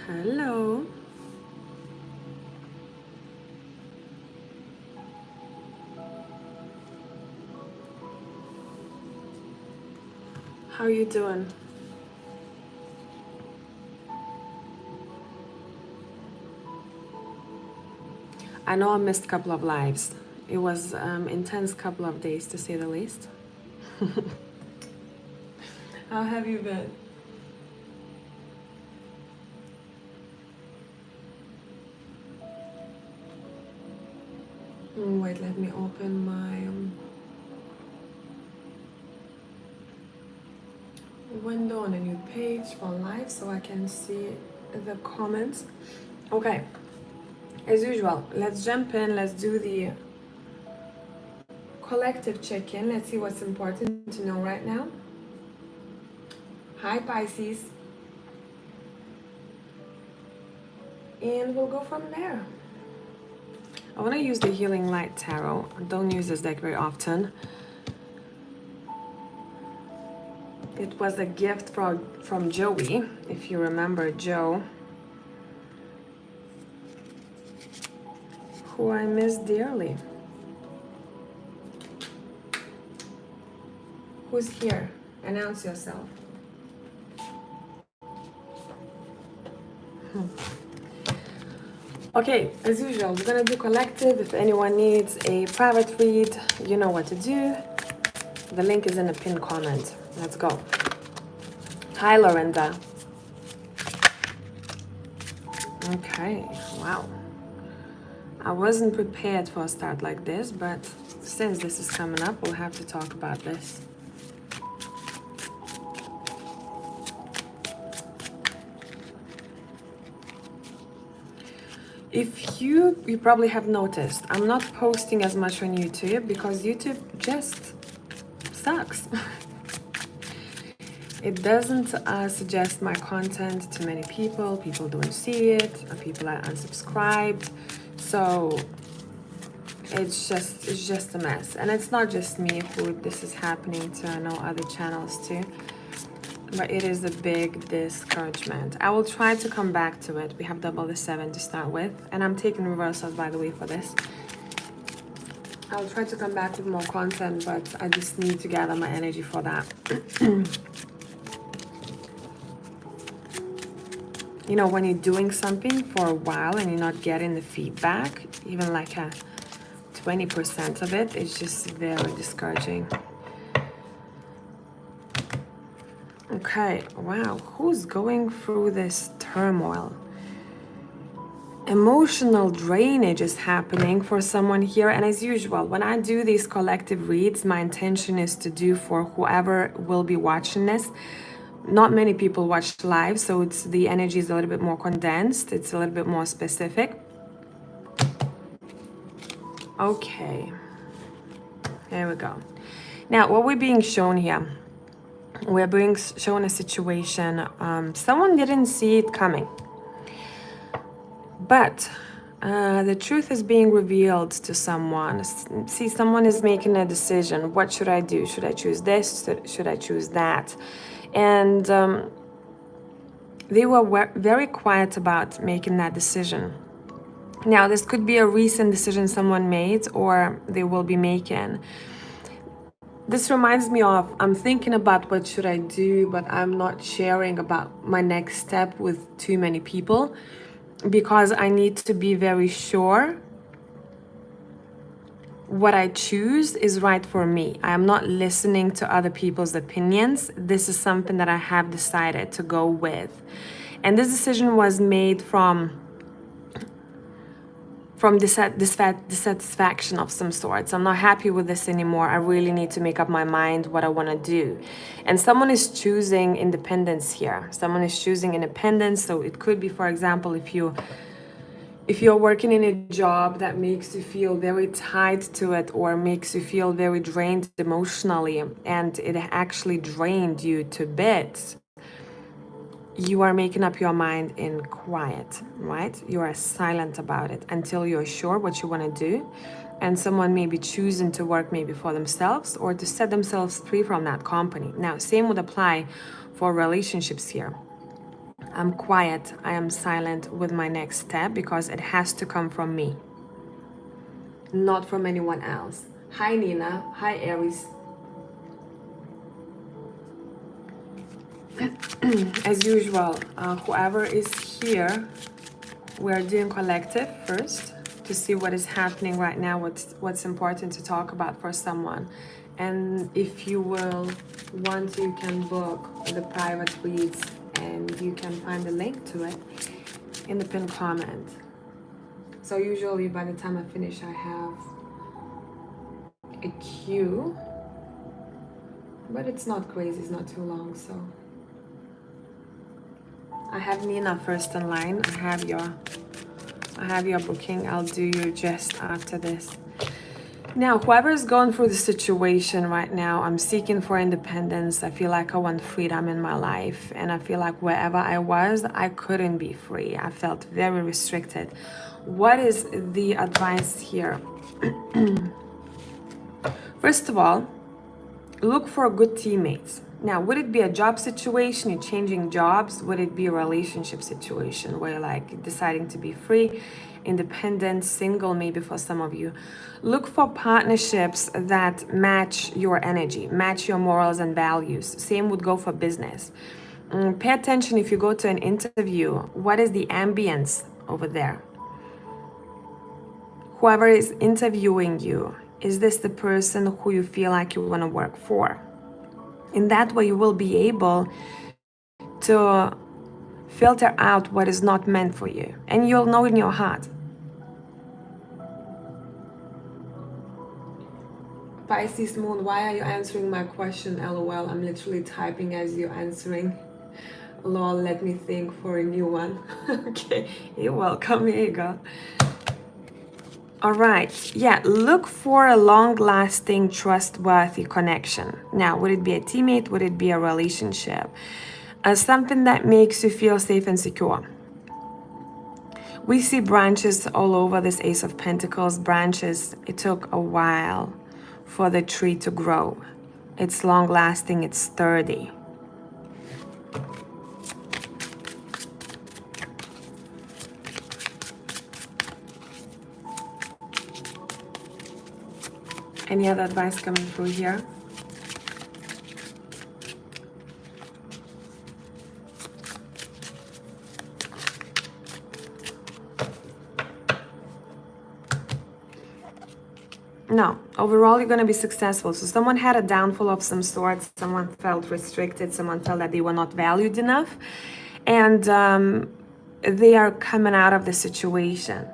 Hello. How you doing? I know I missed a couple of lives. It was intense couple of days to say the least. How have you been? Wait, let me open my window on a new page for live so I can see the comments. Okay, as usual, let's jump in. Let's do the collective check-in. Let's see what's important to know right now. Hi, Pisces. And we'll go from there. I want to use the Healing Light Tarot. I don't use this deck very often. It was a gift from Joey, if you remember Joe, who I miss dearly. Who's here? Announce yourself. Okay, as usual, we're gonna do collective. If anyone needs a private read, you know what to do. The link is in the pinned comment. Let's go. Hi, Lorinda. Okay, wow. I wasn't prepared for a start like this, but since this is coming up, we'll have to talk about this. If you probably have noticed, I'm not posting as much on YouTube because YouTube just sucks. It doesn't suggest my content to many people. People don't see it, or people are unsubscribed. So it's just a mess. And it's not just me who this is happening to. I know other channels too. But it is a big discouragement. I will try to come back to it. We have double the 7 to start with. And I'm taking reversals, by the way, for this. I'll try to come back with more content, but I just need to gather my energy for that. You know, when you're doing something for a while and you're not getting the feedback, even like a 20% of it, it's just very discouraging. Okay, wow, who's going through this turmoil? Emotional drainage is happening for someone here, and as usual, when I do these collective reads, my intention is to do for whoever will be watching this. Not many people watch live, so the energy is a little bit more condensed, it's a little bit more specific. Okay, there we go. Now, what we're being shown here, we're being shown a situation, someone didn't see it coming. But the truth is being revealed to someone. See, someone is making a decision. What should I do? Should I choose this? Should I choose that? And they were very quiet about making that decision. Now, this could be a recent decision someone made or they will be making. This reminds me of, I'm thinking about what should I do, but I'm not sharing about my next step with too many people because I need to be very sure what I choose is right for me. I am not listening to other people's opinions. This is something that I have decided to go with. And this decision was made from dissatisfaction of some sorts. I'm not happy with this anymore. I really need to make up my mind what I want to do. And someone is choosing independence here. Someone is choosing independence. So it could be, for example, if you're working in a job that makes you feel very tied to it or makes you feel very drained emotionally and it actually drained you to bits, you are making up your mind in quiet, right? You are silent about it until you're sure what you want to do. And someone may be choosing to work maybe for themselves or to set themselves free from that company. Now, same would apply for relationships here. I'm quiet, I am silent with my next step because it has to come from me, not from anyone else. Hi Nina, hi Aries. As usual, whoever is here, we're doing collective first to see what is happening right now, what's important to talk about for someone. And if you will want to, you can book the private reads, and you can find the link to it in the pinned comment. So usually by the time I finish, I have a queue, but it's not crazy, it's not too long. So I have Nina first in line. I have your booking. I'll do you just after this. Now, whoever is going through the situation right now, I'm seeking for independence. I feel like I want freedom in my life. And I feel like wherever I was, I couldn't be free. I felt very restricted. What is the advice here? First of all, look for good teammates. Now, would it be a job situation, you're changing jobs? Would it be a relationship situation where you're like deciding to be free, independent, single, maybe for some of you? Look for partnerships that match your energy, match your morals and values. Same would go for business. Pay attention if you go to an interview. What is the ambience over there? Whoever is interviewing you, is this the person who you feel like you want to work for? In that way, you will be able to filter out what is not meant for you, and you'll know in your heart. Pisces moon, why are you answering my question? LOL, I'm literally typing as you're answering. Lol, let me think for a new one. Okay, you're welcome, here you go. All right, yeah, look for a long-lasting, trustworthy connection. Now, would it be a teammate? Would it be a relationship? Something that makes you feel safe and secure. We see branches all over this Ace of Pentacles. Branches, it took a while for the tree to grow. It's long-lasting, it's sturdy. Any other advice coming through here? No, overall you're going to be successful. So someone had a downfall of some sort, someone felt restricted, someone felt that they were not valued enough, and they are coming out of the situation.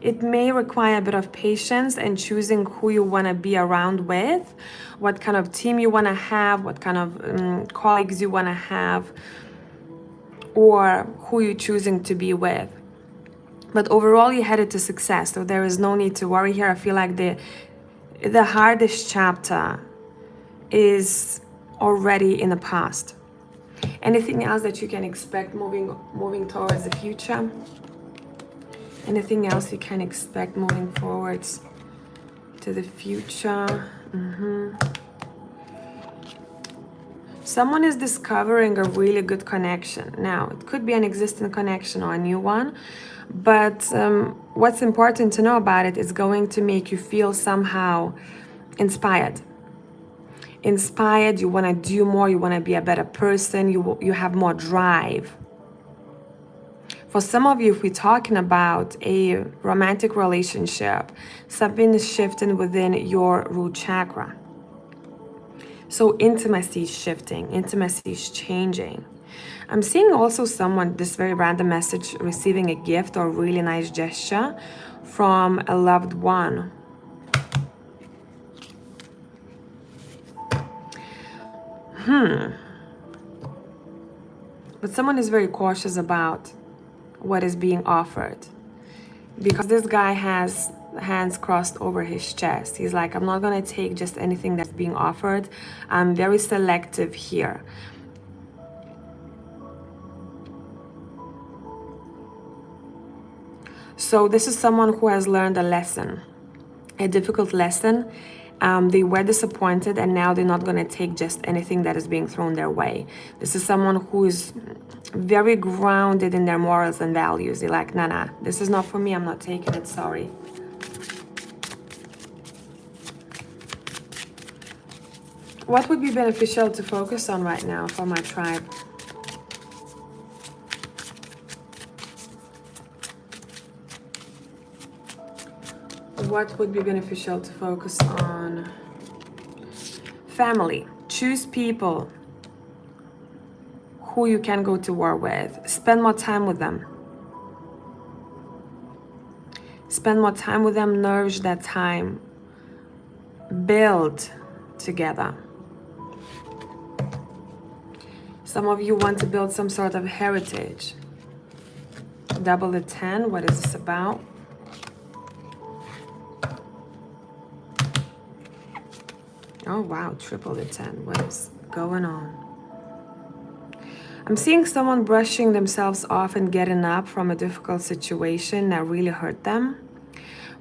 It may require a bit of patience and choosing who you want to be around with, what kind of team you want to have, what kind of colleagues you want to have, or who you're choosing to be with. But overall, you're headed to success, so there is no need to worry here. I feel like the hardest chapter is already in the past. Anything else that you can expect moving towards the future? Anything else you can expect moving forwards to the future? Someone is discovering a really good connection. Now, it could be an existing connection or a new one, but what's important to know about it is going to make you feel somehow inspired. Inspired, you want to do more, you want to be a better person, you have more drive. For some of you, if we're talking about a romantic relationship, something is shifting within your root chakra. So intimacy is shifting, intimacy is changing. I'm seeing also someone, this very random message, receiving a gift or really nice gesture from a loved one. But someone is very cautious about what is being offered, because this guy has hands crossed over his chest. He's like, I'm not gonna take just anything that's being offered. I'm very selective here. So this is someone who has learned a lesson, a difficult lesson, They were disappointed, and now they're not going to take just anything that is being thrown their way. This is someone who is very grounded in their morals and values. They're like, nah, this is not for me. I'm not taking it. Sorry. What would be beneficial to focus on right now for my tribe? What would be beneficial to focus on? Family. Choose people who you can go to war with. Spend more time with them. Spend more time with them. Nourish that time. Build together. Some of you want to build some sort of heritage. Double the 10. What is this about? Oh, wow. Triple the 10. What is going on? I'm seeing someone brushing themselves off and getting up from a difficult situation that really hurt them.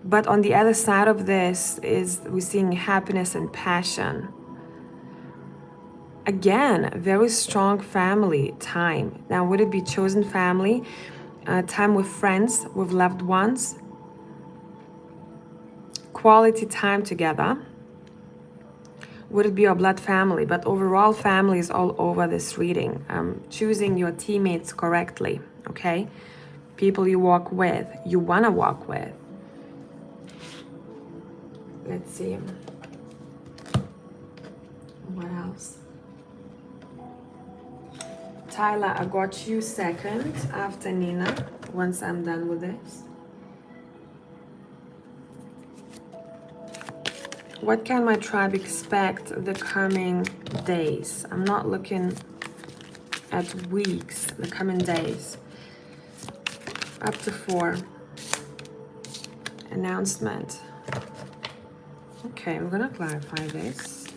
But on the other side of this is we're seeing happiness and passion. Again, very strong family time. Now, would it be chosen family? Time with friends, with loved ones? Quality time together? Would it be your blood family? But overall, family is all over this reading. Choosing your teammates correctly, okay? People you walk with, you want to walk with. Let's see. What else? Tyler, I got you second after Nina, once I'm done with this. What can my tribe expect the coming days? I'm not looking at weeks, the coming days. Up to 4. Announcement. Okay, we're gonna clarify this.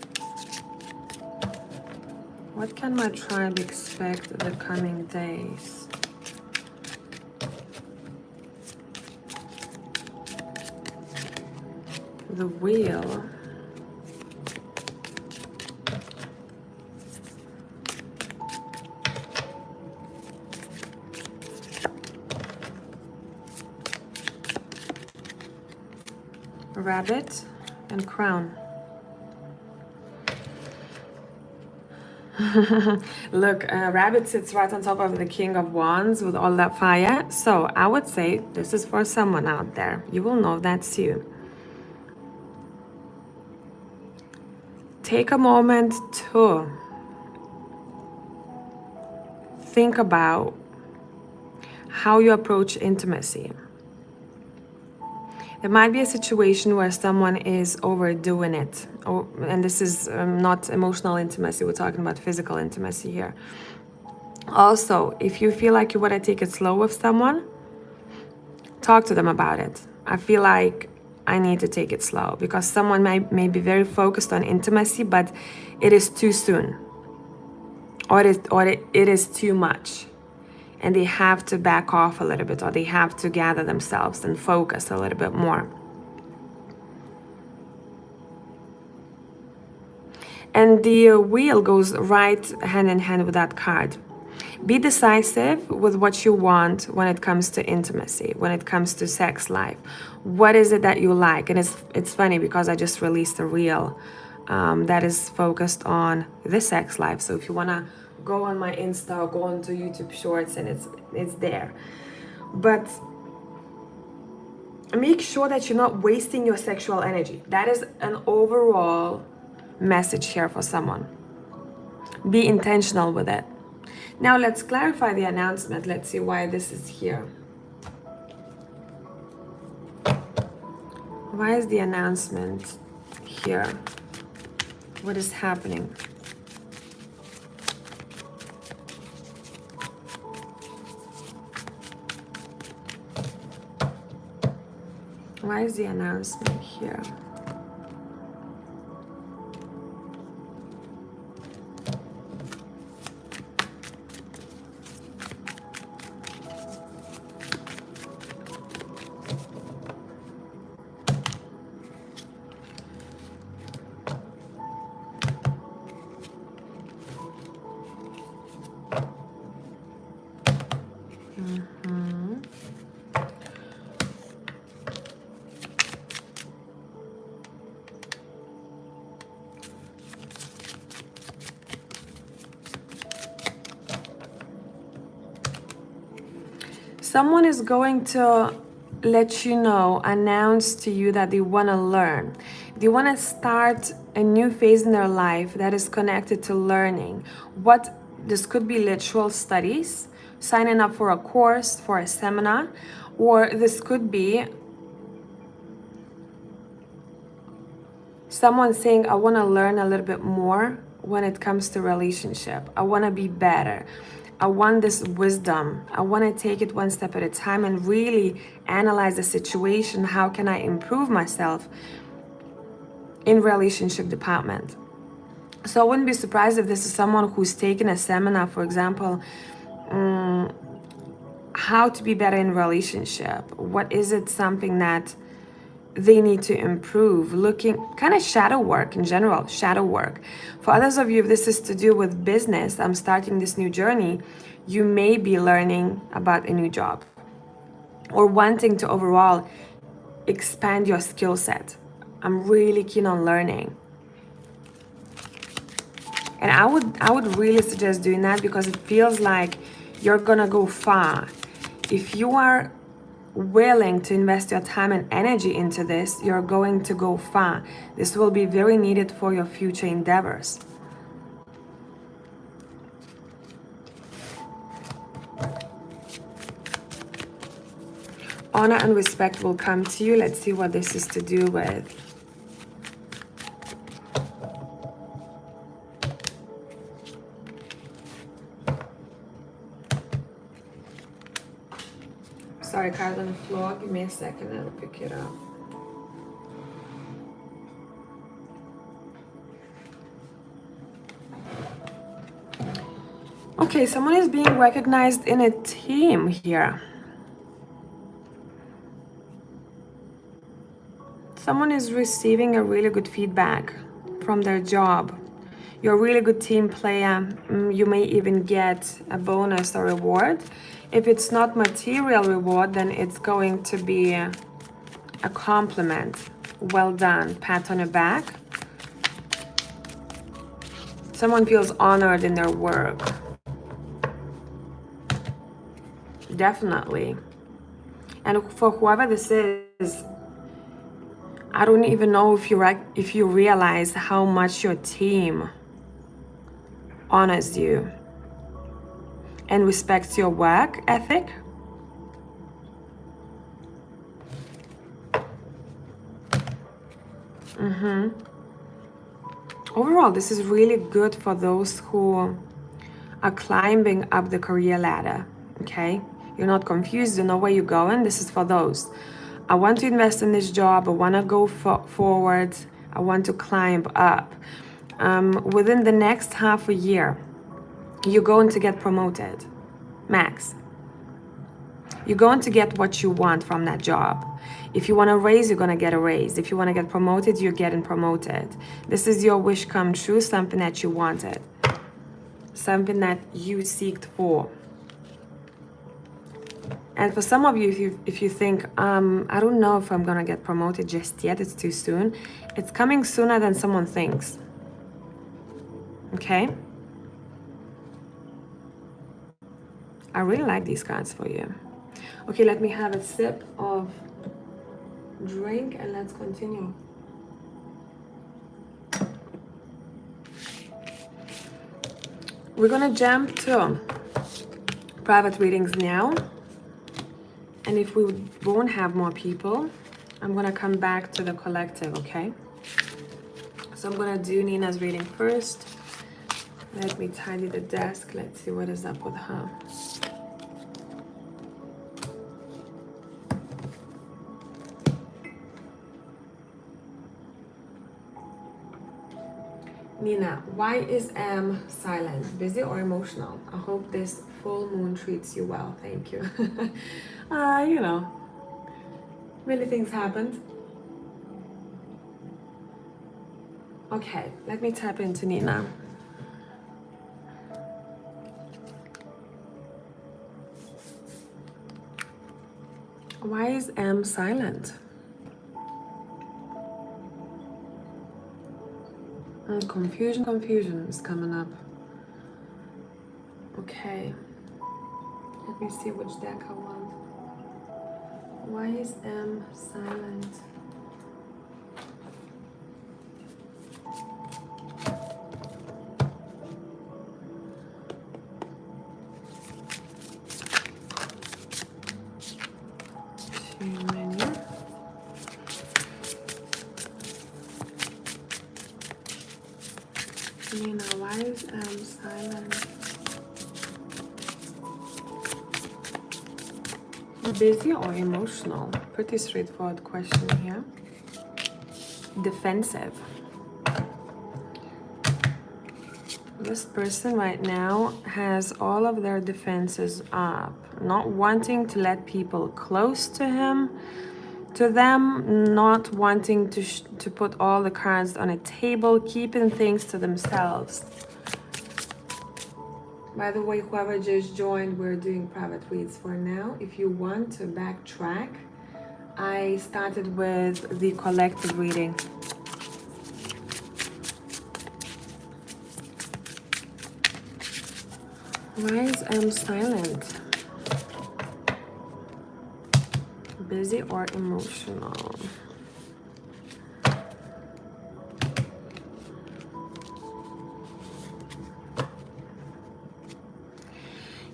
What can my tribe expect the coming days? The wheel. Rabbit and crown. Look, rabbit sits right on top of the King of Wands with all that fire. So I would say this is for someone out there. You will know that's you. Take a moment to think about how you approach intimacy. There might be a situation where someone is overdoing it. And this is not emotional intimacy, we're talking about physical intimacy here. Also, if you feel like you want to take it slow with someone, talk to them about it. I feel like I need to take it slow because someone may be very focused on intimacy, but it is too soon. Or it is too much. And they have to back off a little bit, or they have to gather themselves and focus a little bit more. And the wheel goes right hand in hand with that card. Be decisive with what you want when it comes to intimacy, when it comes to sex life. What is it that you like? And it's funny because I just released a reel that is focused on the sex life. So if you want to go on my Insta or go onto YouTube Shorts, and it's there. But make sure that you're not wasting your sexual energy. That is an overall message here for someone. Be intentional with it. Now let's clarify the announcement. Let's see why this is here. Why is the announcement here? What is happening? Why is the announcement here? Someone is going to let you know, announce to you that they want to learn. They want to start a new phase in their life that is connected to learning. What this could be literal studies, signing up for a course, for a seminar, or this could be someone saying, I want to learn a little bit more when it comes to relationship. I want to be better. I want this wisdom. I want to take it one step at a time and really analyze the situation. How can I improve myself in relationship department? So I wouldn't be surprised if this is someone who's taken a seminar, for example, how to be better in relationship. What is it something that they need to improve? Looking kind of shadow work in general, shadow work. For others of you, if this is to do with business, I'm starting this new journey, you may be learning about a new job or wanting to overall expand your skill set. I'm really keen on learning. And I would really suggest doing that because it feels like you're gonna go far. If you are willing to invest your time and energy into this, you're going to go far. This will be very needed for your future endeavors. Honor and respect will come to you. Let's see what this is to do with. Sorry, card on the floor. Give me a second, I'll pick it up. Okay, someone is being recognized in a team here. Someone is receiving a really good feedback from their job. You're a really good team player. You may even get a bonus or reward. If it's not material reward, then it's going to be a compliment. Well done, pat on the back. Someone feels honored in their work. Definitely. And for whoever this is, I don't even know if you realize how much your team honors you and respects your work ethic. Overall, this is really good for those who are climbing up the career ladder, okay? You're not confused, you know where you're going. This is for those. I want to invest in this job. I want to go forward. I want to climb up. Within the next half a year, you're going to get promoted, max. You're going to get what you want from that job. If you want a raise, you're going to get a raise. If you want to get promoted, you're getting promoted. This is your wish come true, something that you wanted, something that you seeked for. And for some of you, if you think, I don't know if I'm going to get promoted just yet, it's too soon. It's coming sooner than someone thinks. Okay? I really like these cards for you. Okay, let me have a sip of drink and let's continue. We're gonna jump to private readings now. And if we won't have more people, I'm gonna come back to the collective, okay? So I'm gonna do Nina's reading first. Let me tidy the desk. Let's see what is up with her. Nina, why is M silent? Busy or emotional? I hope this full moon treats you well. Thank you. You know, many things happened. Okay, let me tap into Nina. Why is M silent? Confusion is coming up. Okay. Let me see which deck I want. Why is M silent? Too many. Nina, why is M silent? Busy or emotional? Pretty straightforward question here. Defensive. This person right now has all of their defenses up, not wanting to let people close to them, not wanting to put all the cards on a table, keeping things to themselves. By the way, whoever just joined, we're doing private reads for now. If you want to backtrack, I started with the collective reading. Why is M silent? Busy or emotional?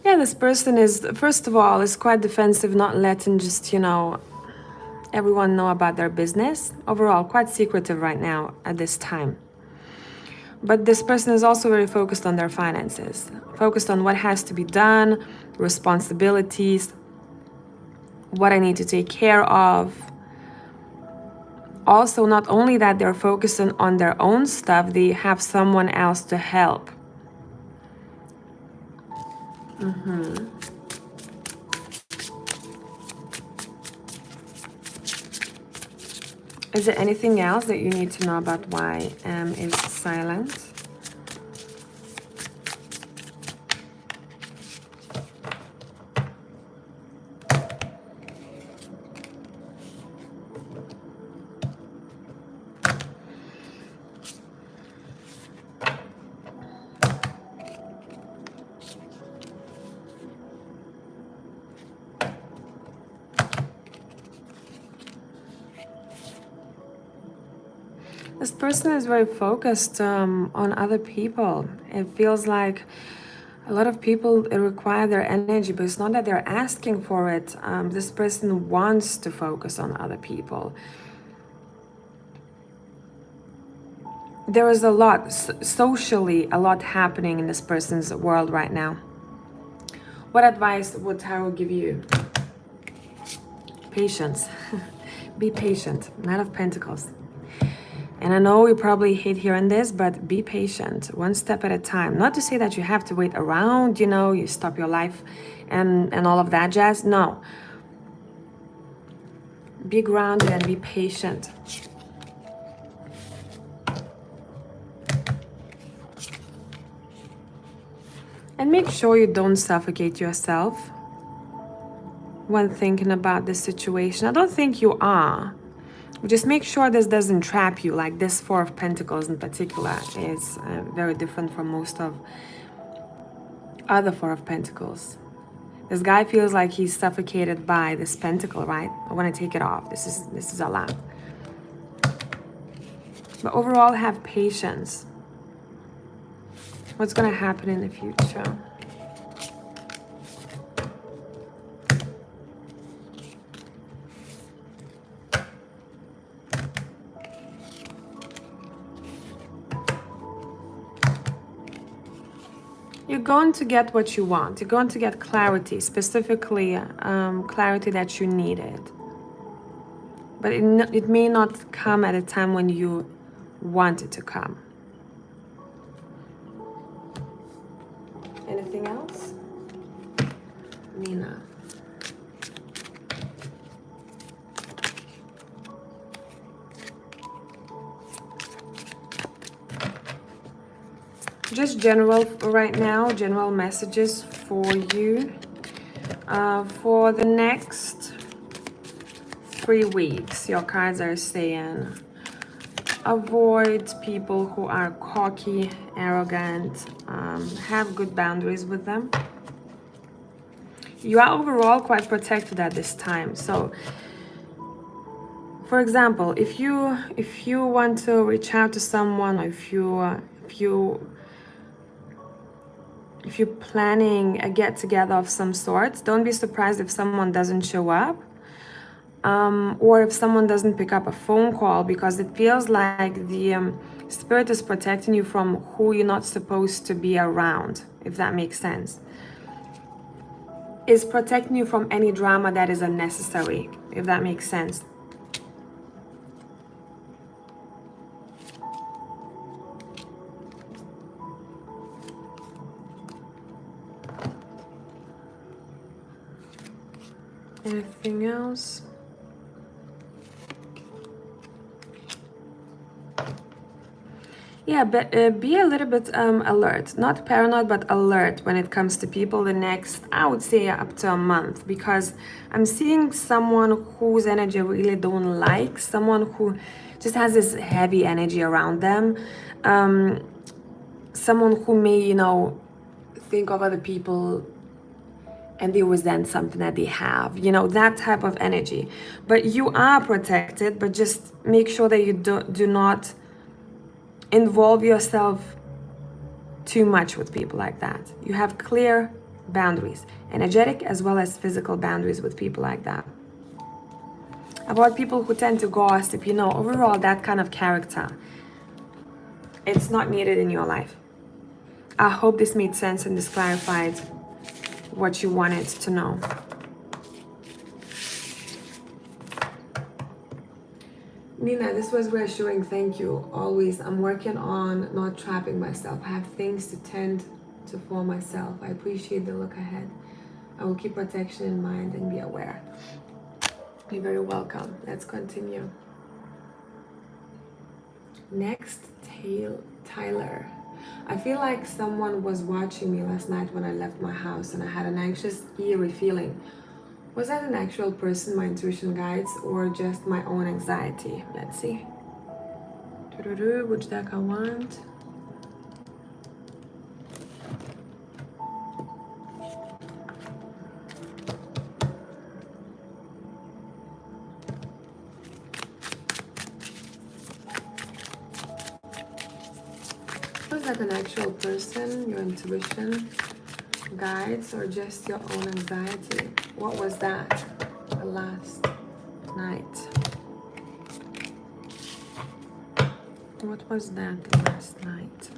Yeah, this person is, first of all, is quite defensive, not letting just, everyone know about their business. Overall, quite secretive right now at this time. But this person is also very focused on their finances, focused on what has to be done, responsibilities, what I need to take care of. Also, not only that, they're focusing on their own stuff, they have someone else to help. Is there anything else that you need to know about why M is silent? This person is very focused on other people. It feels like a lot of people require their energy, but it's not that they're asking for it. This person wants to focus on other people. There is a lot, socially, a lot happening in this person's world right now. What advice would Tarot give you? Patience. Be patient. Knight of Pentacles. And I know you probably hate hearing this, but be patient, one step at a time. Not to say that you have to wait around, you stop your life and all of that jazz. No. Be grounded and be patient. And make sure you don't suffocate yourself when thinking about this situation. I don't think you are. Just make sure this doesn't trap you, like this Four of Pentacles in particular is very different from most of other Four of Pentacles. This guy feels like he's suffocated by this pentacle, right? I want to take it off. This is a lot. But overall, have patience. What's going to happen in the future? You're going to get what you want. You're going to get clarity, specifically clarity that you needed. But it may not come at a time when you want it to come. Anything else? Nina. Just general right now, general messages for you for the next 3 weeks, your cards are saying avoid people who are cocky, arrogant, have good boundaries with them. You are overall quite protected at this time. So, for example, if you want to reach out to someone, or if you're planning a get-together of some sorts, don't be surprised if someone doesn't show up, or if someone doesn't pick up a phone call, because it feels like the spirit is protecting you from who you're not supposed to be around, if that makes sense. Is protecting you from any drama that is unnecessary, if that makes sense. Anything else? Yeah, but be a little bit alert, not paranoid, but alert when it comes to people the next, I would say, up to a month, because I'm seeing someone whose energy I really don't like, someone who just has this heavy energy around them, someone who may, you know, think of other people and they resent something that they have, you know, that type of energy. But you are protected, but just make sure that you do not involve yourself too much with people like that. You have clear boundaries, energetic as well as physical boundaries with people like that. About people who tend to gossip, you know, overall that kind of character, it's not needed in your life. I hope this made sense and this clarified what you wanted to know. Nina, this was reassuring. Thank you. Always, I'm working on not trapping myself. I have things to tend to for myself. I appreciate the look ahead. I will keep protection in mind and be aware. You're very welcome. Let's continue. Next, Tyler. I feel like someone was watching me last night when I left my house and I had an anxious, eerie feeling. Was that an actual person my intuition guides, or just my own anxiety? Let's see. Which deck I want? Was that an actual person, your intuition guides, or just your own anxiety? What was that the last night? What was that the last night?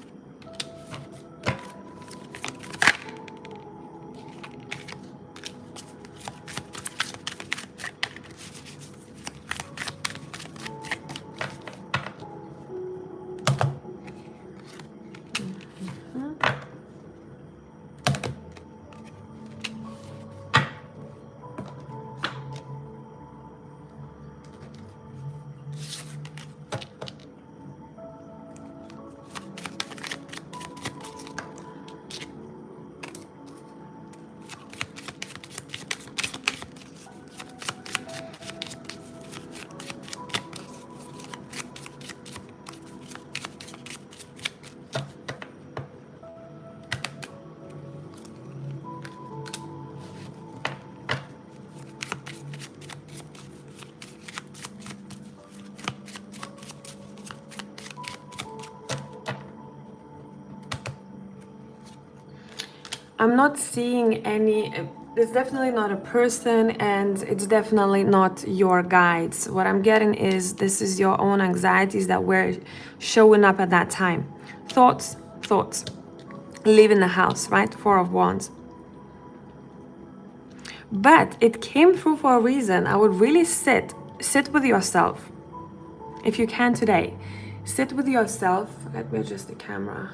I'm not seeing any, it's definitely not a person, and it's definitely not your guides. What I'm getting is this is your own anxieties that were showing up at that time. Thoughts. Leaving the house, right? 4 of Wands. But it came through for a reason. I would really sit with yourself. If you can today, sit with yourself. Let me adjust the camera.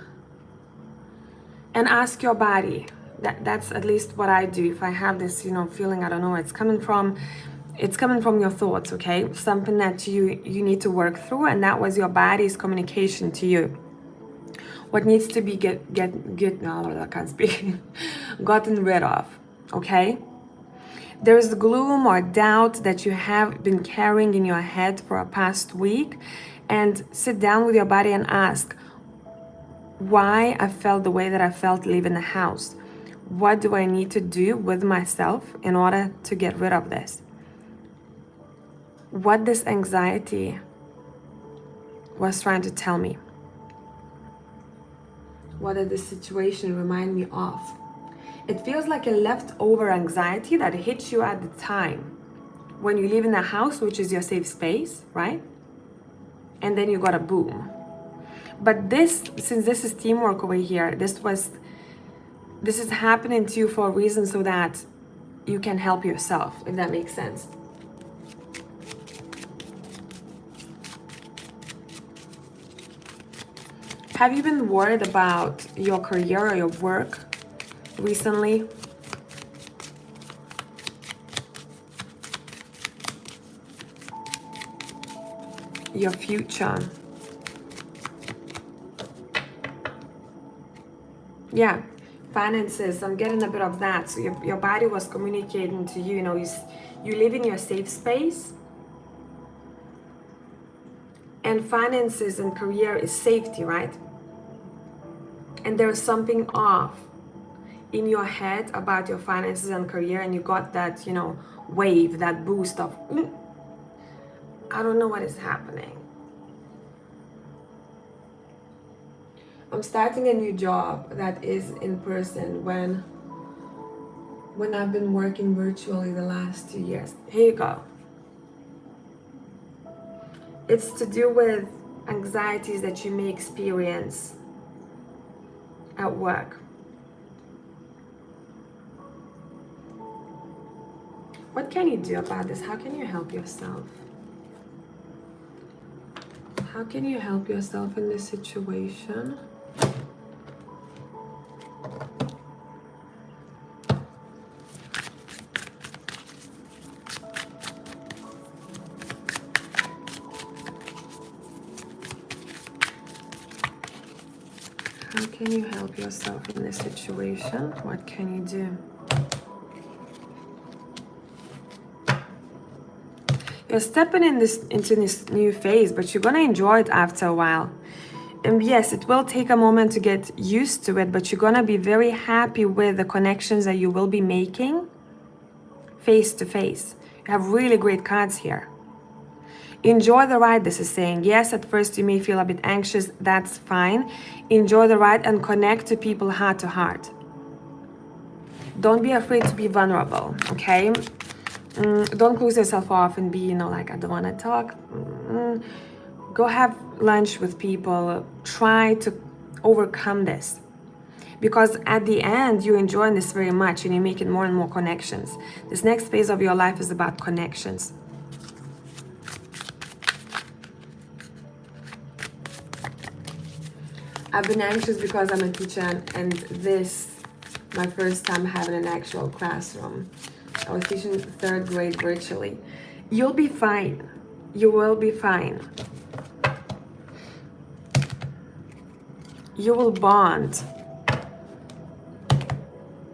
And ask your body. That's at least what I do. If I have this, you know, feeling, I don't know where it's coming from. It's coming from your thoughts, okay? Something that you need to work through, and that was your body's communication to you. What needs to be no, I can't speak. Gotten rid of, okay? There is gloom or doubt that you have been carrying in your head for a past week, and sit down with your body and ask why I felt the way that I felt leaving the house. What do I need to do with myself in order to get rid of this? What this anxiety was trying to tell me. What did this situation remind me of? It feels like a leftover anxiety that hits you at the time when you live in a house, which is your safe space, right? And then you got a boom. But this, since this is teamwork over here, this is happening to you for a reason so that you can help yourself, if that makes sense. Have you been worried about your career or your work recently? Your future? Yeah, finances, I'm getting a bit of that. So your body was communicating to you, you live in your safe space. And finances and career is safety, right? And there's something off in your head about your finances and career, and you got that, wave, that boost of, I don't know what is happening. I'm starting a new job that is in person when I've been working virtually the last 2 years. Here you go. It's to do with anxieties that you may experience at work. What can you do about this? How can you help yourself? How can you help yourself in this situation? How can you help yourself in this situation? What can you do? You're stepping into this new phase, but you're gonna enjoy it after a while. And yes, it will take a moment to get used to it, but you're gonna be very happy with the connections that you will be making face to face. You have really great cards here. Enjoy the ride, this is saying. Yes, at first you may feel a bit anxious, that's fine. Enjoy the ride and connect to people heart to heart. Don't be afraid to be vulnerable, okay? Don't close yourself off and be, like, I don't want to talk. Go have lunch with people. Try to overcome this. Because at the end, you're enjoying this very much and you're making more and more connections. This next phase of your life is about connections. I've been anxious because I'm a teacher, and this, my first time having an actual classroom. I was teaching 3rd grade virtually. You'll be fine. You will be fine. You will bond.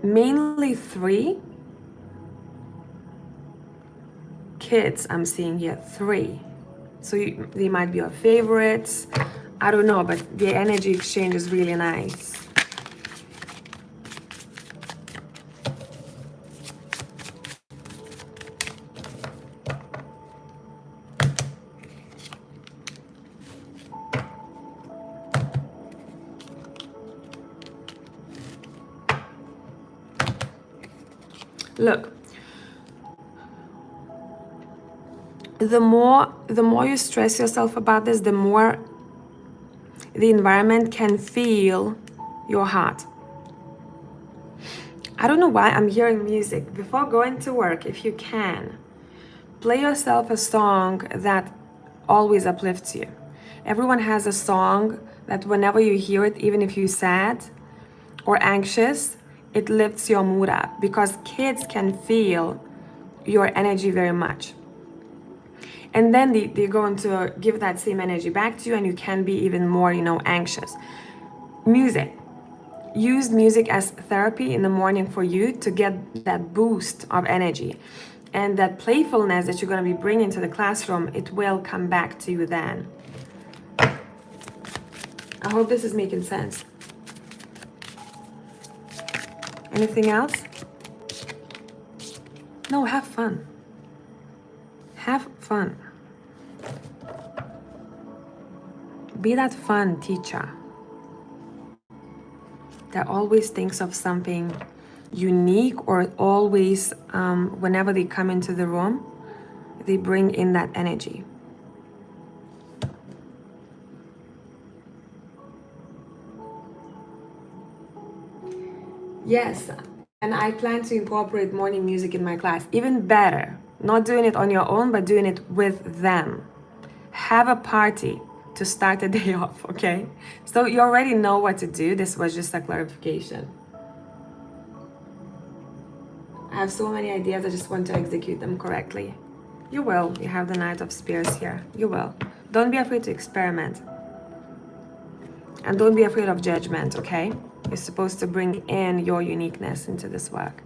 Mainly 3 kids I'm seeing here, 3. So they might be your favorites. I don't know, but the energy exchange is really nice. Look, the more you stress yourself about this, the more the environment can feel your heart. I don't know why I'm hearing music. Before going to work, if you can, play yourself a song that always uplifts you. Everyone has a song that whenever you hear it, even if you're sad or anxious, it lifts your mood up, because kids can feel your energy very much. And then they're going to give that same energy back to you, and you can be even more, anxious. Music. use music as therapy in the morning for you to get that boost of energy. And that playfulness that you're going to be bringing to the classroom, it will come back to you then. I hope this is making sense. Anything else? No, have fun. Have fun. Be that fun teacher that always thinks of something unique, or always, whenever they come into the room, they bring in that energy. Yes, and I plan to incorporate morning music in my class. Even better, not doing it on your own, but doing it with them. Have a party to start the day off, okay? So you already know what to do. This was just a clarification. I have so many ideas, I just want to execute them correctly. You will. You have the Knight of Spears here. You will. Don't be afraid to experiment. And don't be afraid of judgment, okay? You're supposed to bring in your uniqueness into this work.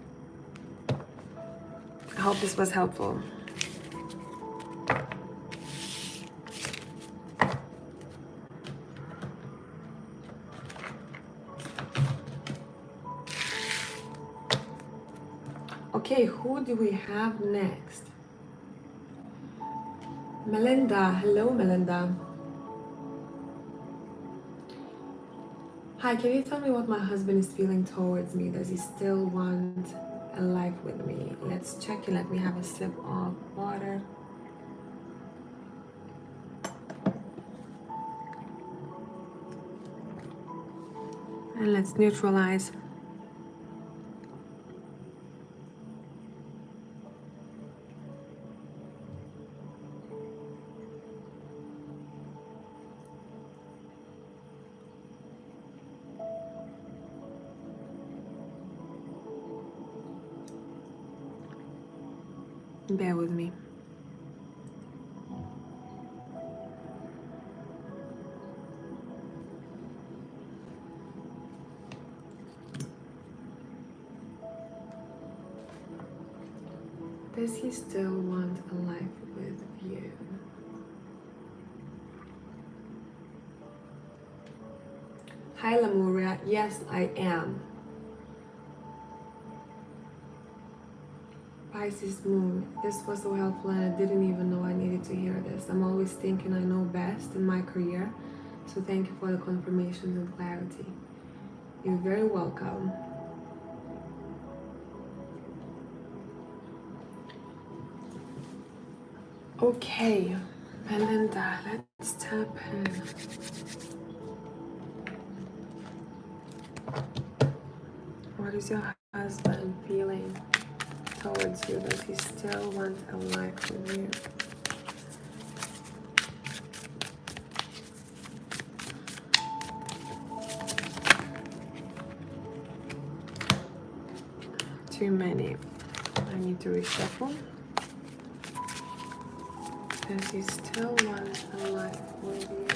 I hope this was helpful. Okay, who do we have next? Melinda. Hello, Melinda. Hi, can you tell me what my husband is feeling towards me? Does he still want a life with me? Let's check it. Let me have a sip of water. And let's neutralize. Bear with me. Does he still want a life with you? Hi, Lemuria. Yes, I am. Pisces moon. This was so helpful and I didn't even know I needed to hear this. I'm always thinking I know best in my career. So thank you for the confirmations and clarity. You're very welcome. Okay, Melinda, let's tap in. What is your husband feeling towards you? Does he still want a life with you? Too many. I need to reshuffle. Does he still want a life with you?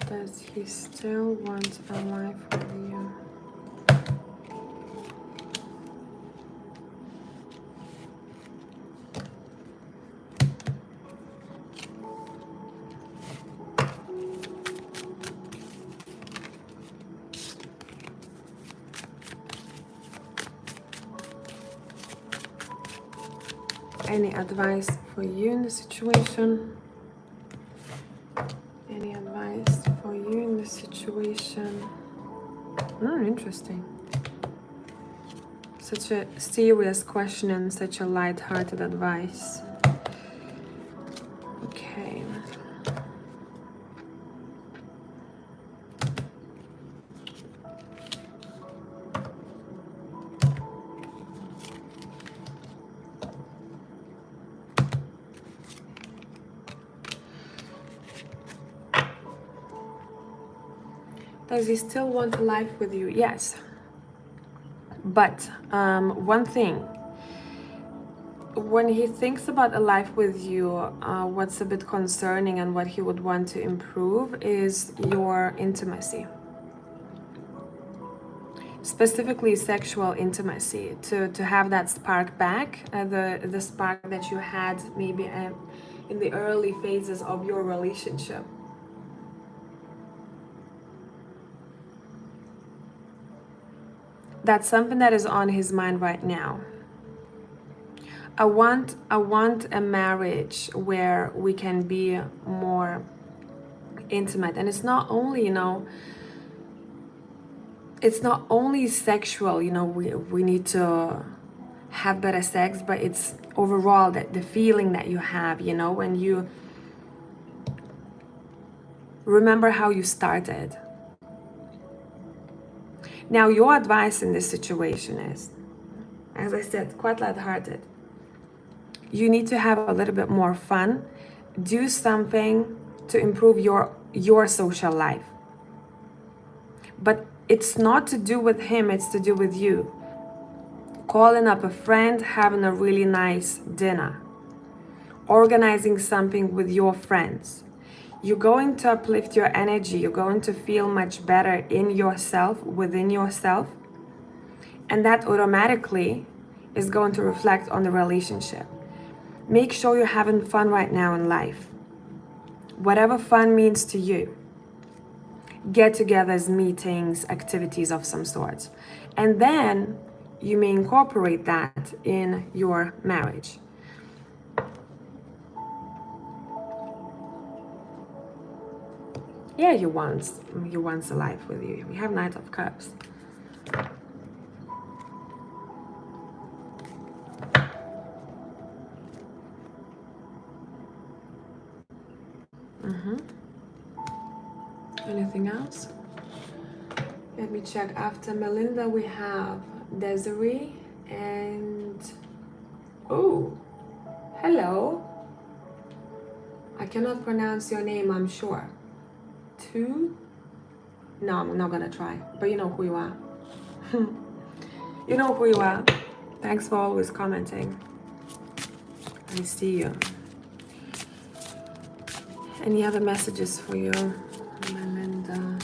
Does he still want a life with you? Any advice for you in the situation? Any advice for you in the situation? Oh, interesting. Such a serious question and such a light-hearted advice. Okay. Does he still want a life with you? Yes. But one thing, when he thinks about a life with you, what's a bit concerning and what he would want to improve is your intimacy. Specifically sexual intimacy, to have that spark back, the spark that you had maybe in the early phases of your relationship. That's something that is on his mind right now. I want a marriage where we can be more intimate, and it's not only, it's not only sexual, we need to have better sex, but it's overall that the feeling that you have, when you remember how you started. Now, your advice in this situation is, as I said, quite lighthearted. You need to have a little bit more fun. Do something to improve your social life. But it's not to do with him, it's to do with you. Calling up a friend, having a really nice dinner, organizing something with your friends. You're going to uplift your energy. You're going to feel much better in yourself, within yourself. And that automatically is going to reflect on the relationship. Make sure you're having fun right now in life. Whatever fun means to you. Get-togethers, meetings, activities of some sort. And then you may incorporate that in your marriage. Yeah, he wants a life with you. We have Knight of Cups. Anything else? Let me check. After Melinda, we have Desiree and... Oh, hello. I cannot pronounce your name, I'm sure. No, I'm not gonna try, but you know who you are. You know who you are. Thanks for always commenting. I see you. Any other messages for you, Melinda?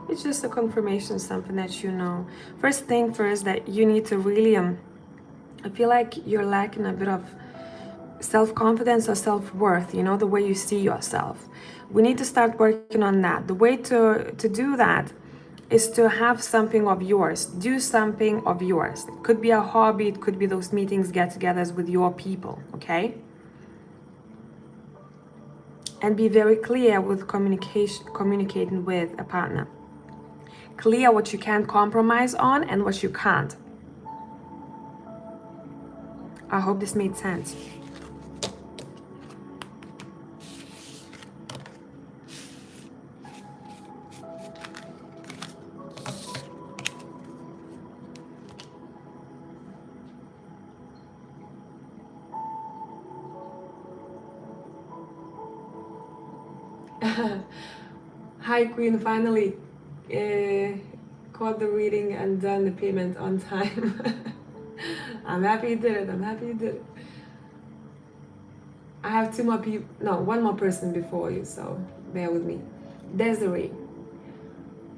It's just a confirmation, something that you know. First thing first, that you need to really, I feel like you're lacking a bit of self-confidence or self-worth, the way you see yourself. We need to start working on that. The way to do that is to have something of yours. Do something of yours. It could be a hobby, it could be those meetings, get-togethers with your people, okay? And be very clear with communicating with a partner. Clear what you can compromise on and what you can't. I hope this made sense. Hi Queen, finally caught the reading and done the payment on time. I'm happy you did it. I'm happy you did it. I have two more people, no, one more person before you, so bear with me. Desiree.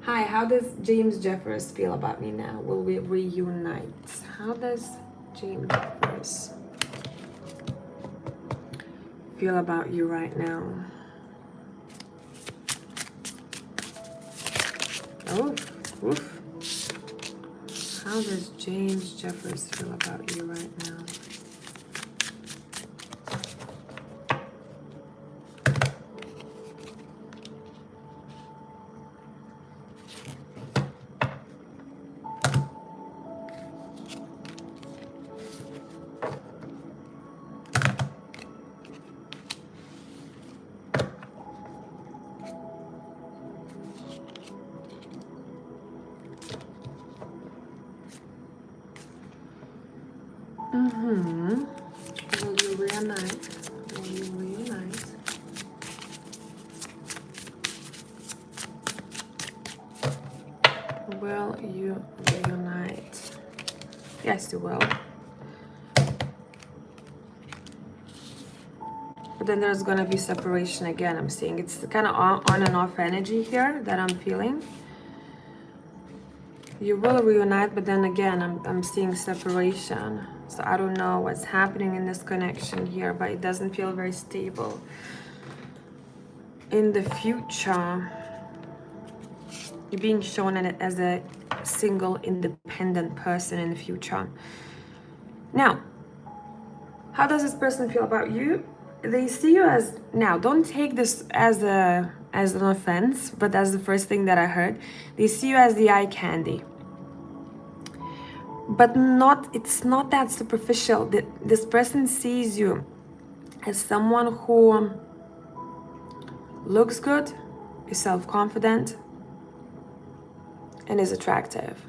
Hi, how does James Jeffers feel about me now? Will we reunite? How does James Jeffers feel about you right now? Oh, oof. How does James Jeffers feel about you right now? Will you reunite? Will you reunite? Will you reunite? Yes, you will. But then there's gonna be separation again, I'm seeing. It's kind of on and off energy here that I'm feeling. You will reunite, but then again, I'm seeing separation. So I don't know what's happening in this connection here, but it doesn't feel very stable. In the future, you're being shown as a single, independent person in the future. Now, how does this person feel about you? They see you as, now don't take this as an offense, but that's the first thing that I heard. They see you as the eye candy. But it's not that superficial. This person sees you as someone who looks good, is self-confident, and is attractive.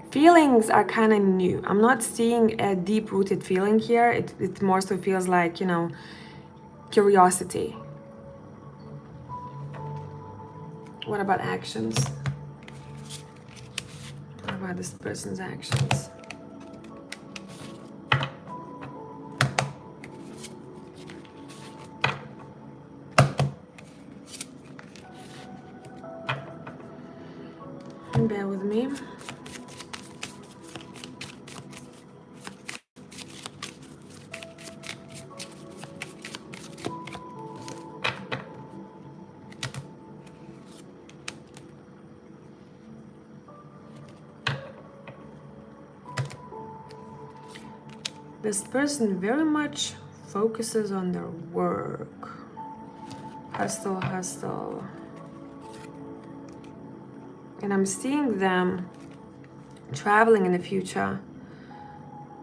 Feelings are kind of new. I'm not seeing a deep-rooted feeling here. It more so feels like, you know, curiosity. What about actions? What about this person's actions? Bear with me. This person very much focuses on their work. Hustle, hustle. And I'm seeing them traveling in the future,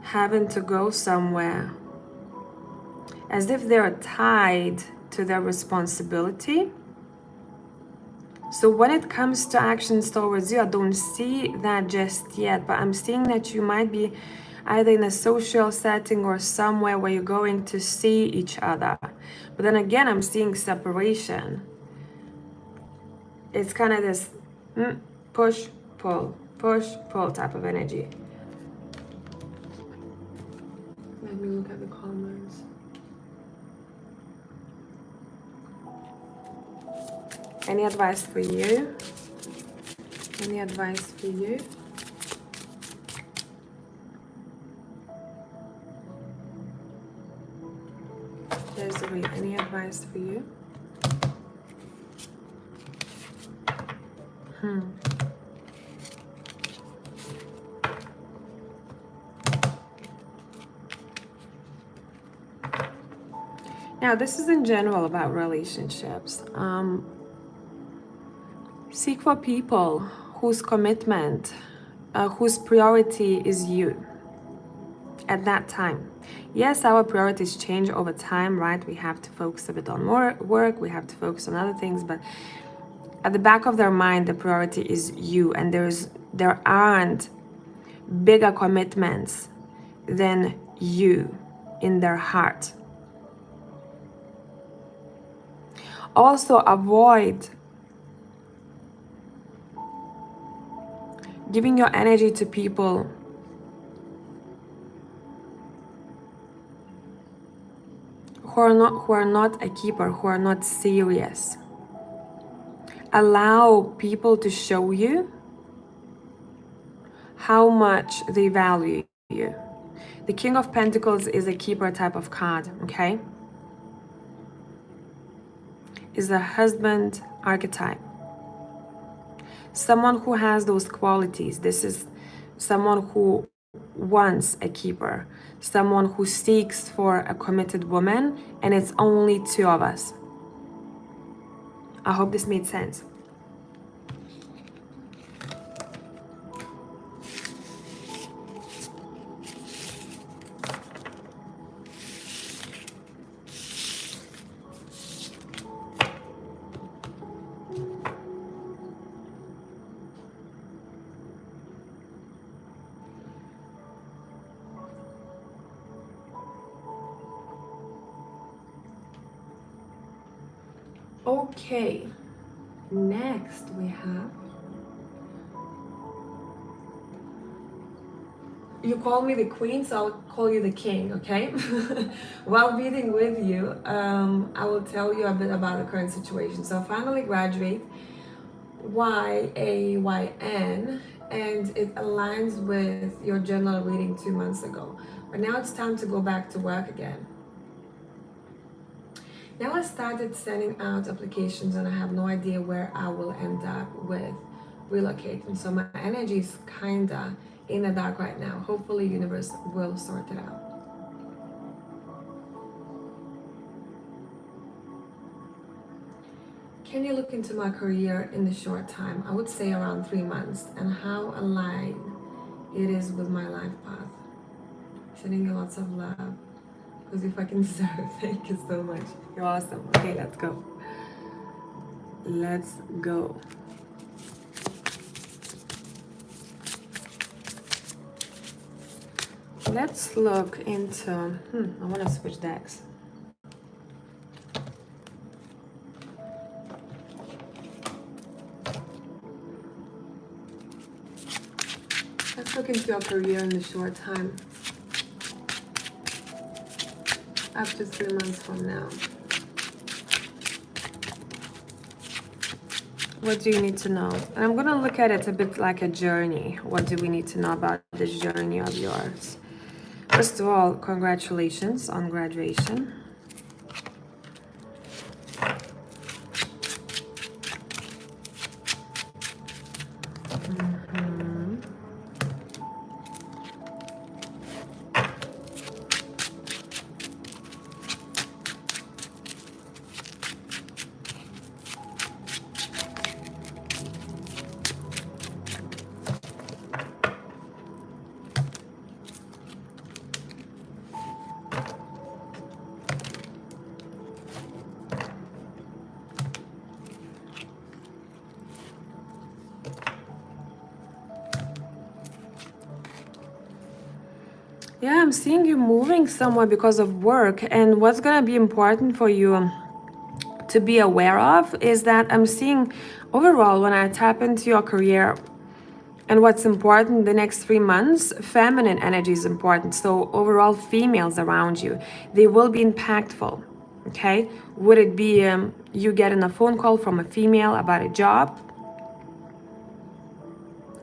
having to go somewhere, as if they're tied to their responsibility. So when it comes to actions towards you, I don't see that just yet, but I'm seeing that you might be either in a social setting or somewhere where you're going to see each other. But then again, I'm seeing separation. It's kind of this push, pull type of energy. Let me look at the comments. Any advice for you? Any advice for you? There's the read. Any advice for you? Now, this is in general about relationships. Seek for people whose commitment, whose priority is you at that time. Yes, our priorities change over time, right? We have to focus a bit on more work, we have to focus on other things, but at the back of their mind, the priority is you, and there aren't bigger commitments than you in their heart. Also, avoid giving your energy to people who are not a keeper, who are not serious. Allow people to show you how much they value you. The King of Pentacles is a keeper type of card, okay? Is a husband archetype. Someone who has those qualities. This is someone who wants a keeper. Someone who seeks for a committed woman, and it's only two of us. I hope this made sense. Okay, next we have, you call me the queen, so I'll call you the king, okay? While reading with you, I will tell you a bit about the current situation. So finally graduate, YAYN, and it aligns with your journal reading 2 months ago. But now it's time to go back to work again. Now I started sending out applications and I have no idea where I will end up with relocating. So my energy is kinda in the dark right now. Hopefully universe will sort it out. Can you look into my career in the short time? I would say around 3 months, and how aligned it is with my life path. Sending you lots of love. Because if I can deserve, thank you so much. You're awesome. Okay, let's go. Let's go. Let's look into, I want to switch decks. Let's look into your career in the short time. Up to 3 months from now. What do you need to know? And I'm gonna look at it a bit like a journey. What do we need to know about this journey of yours? First of all, congratulations on graduation. Yeah, I'm seeing you moving somewhere because of work. And what's going to be important for you to be aware of is that I'm seeing overall when I tap into your career and what's important the next 3 months, feminine energy is important. So overall females around you, they will be impactful. Okay. Would it be you getting a phone call from a female about a job?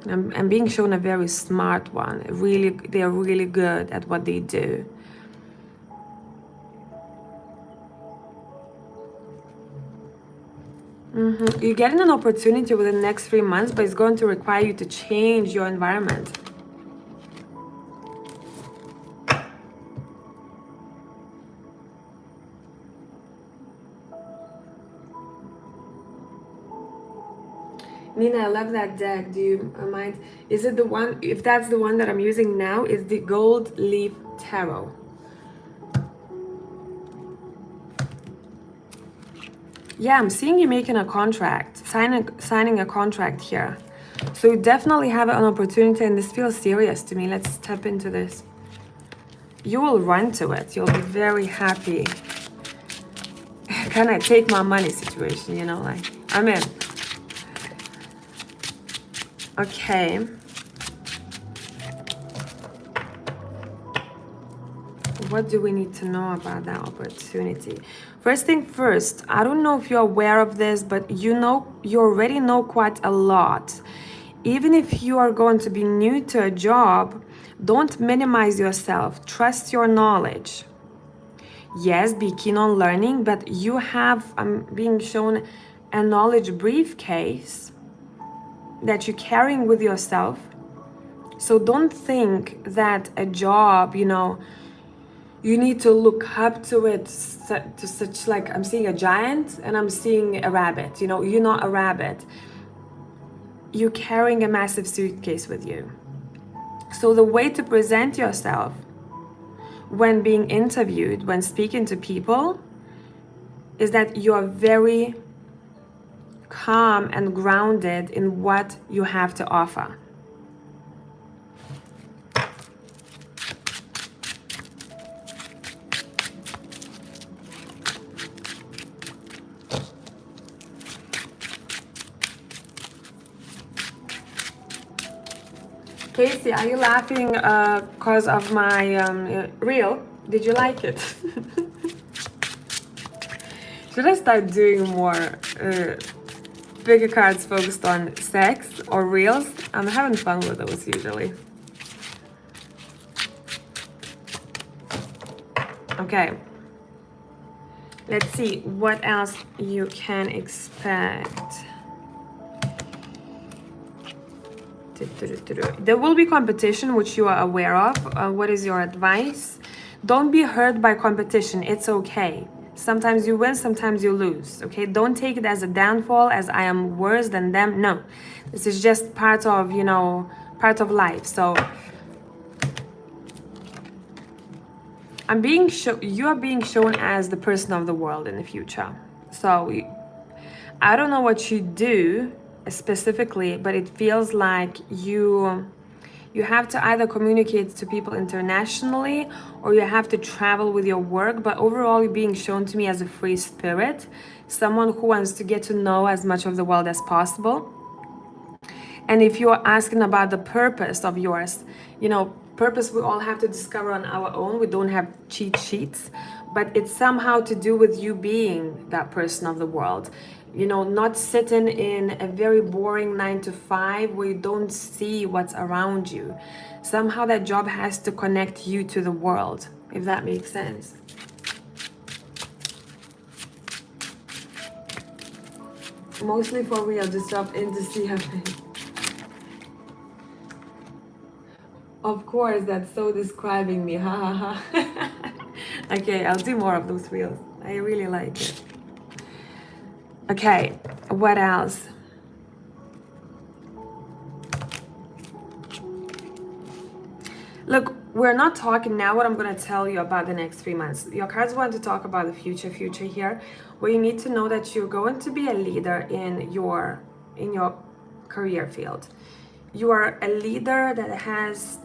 I'm being shown a very smart one. Really, they're really good at what they do. You're getting an opportunity within the next 3 months, but it's going to require you to change your environment. Nina, I love that deck. Do you mind? Is it the one, if that's the one that I'm using now, is the Gold Leaf Tarot. Yeah, I'm seeing you making a contract, signing a contract here. So you definitely have an opportunity and this feels serious to me. Let's step into this. You will run to it. You'll be very happy. Can I take my money situation, you know, like, I'm in. Okay. What do we need to know about that opportunity? First thing first, I don't know if you're aware of this, but you already know quite a lot. Even if you are going to be new to a job, don't minimize yourself. Trust your knowledge. Yes, be keen on learning, but you have, I'm being shown a knowledge briefcase that you're carrying with yourself. So don't think that a job, you know, you need to look up to it to such, like, I'm seeing a giant and I'm seeing a rabbit. You know, you're not a rabbit. You're carrying a massive suitcase with you. So the way to present yourself when being interviewed, when speaking to people, is that you are very calm and grounded in what you have to offer. Casey, are you laughing because of my reel? Did you like it? Should I start doing more bigger cards focused on sex or reels? I'm having fun with those usually. Okay. Let's see what else you can expect. There will be competition, which you are aware of. What is your advice? Don't be hurt by competition. It's okay. Sometimes you win, sometimes you lose. Okay? Don't take it as a downfall, as I am worse than them. No. This is just part of, you know, part of life. So I'm being you are being shown as the person of the world in the future. So I don't know what you do specifically, but it feels like you have to either communicate to people internationally or you have to travel with your work. But overall, you're being shown to me as a free spirit, someone who wants to get to know as much of the world as possible. And if you're asking about the purpose of yours, you know, purpose we all have to discover on our own. We don't have cheat sheets, but it's somehow to do with you being that person of the world. You know, not sitting in a very boring 9 to 5 where you don't see what's around you. Somehow that job has to connect you to the world, if that makes sense. Mostly for real, just drop in to see her face. Of course, that's so describing me, ha ha ha. Okay, I'll do more of those reels. I really like it. Okay, what else? Look, we're not talking now what I'm going to tell you about the next 3 months. Your cards want to talk about the future here, where you need to know that you're going to be a leader in your career field. You are a leader that has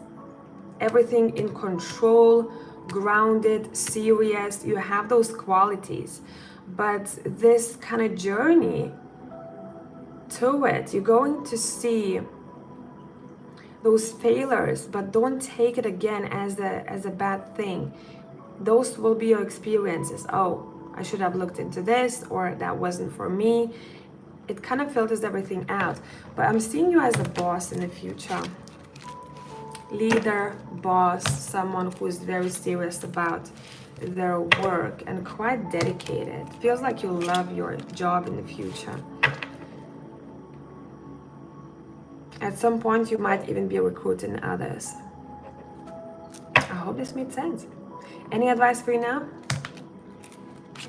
everything in control, grounded, serious. You have those qualities. But this kind of journey to it, you're going to see those failures, but don't take it again as a bad thing. Those will be your experiences. Oh, I should have looked into this, or that wasn't for me. It kind of filters everything out. But I'm seeing you as a boss in the future. Leader, boss, someone who is very serious about their work and quite dedicated. Feels like you love your job in the future. At some point, you might even be recruiting others. I hope this made sense. Any advice for you now?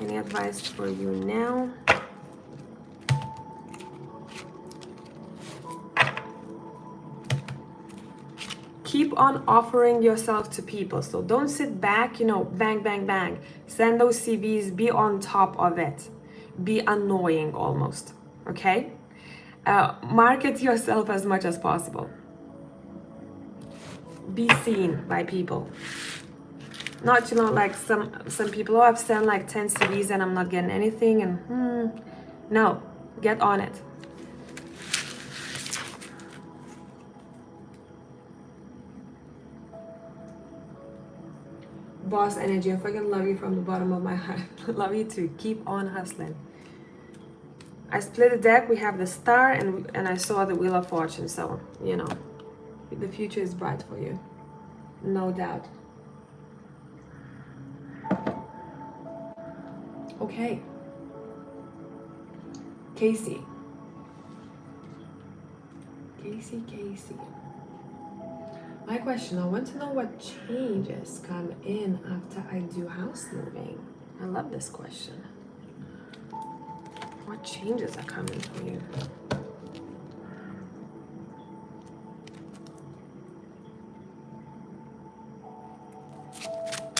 Any advice for you now? Keep on offering yourself to people. So don't sit back, you know, bang, bang, bang. Send those CVs, be on top of it. Be annoying almost, okay? Market yourself as much as possible. Be seen by people. Not, you know, like some people, oh, I've sent like 10 CVs and I'm not getting anything, and no, get on it. Boss energy, I fucking love you from the bottom of my heart. Love you too. Keep on hustling. I split the deck. We have the star and I saw the wheel of fortune. So, you know, the future is bright for you. No doubt. Okay. Casey. My question, I want to know what changes come in after I do house moving. I love this question. What changes are coming for you?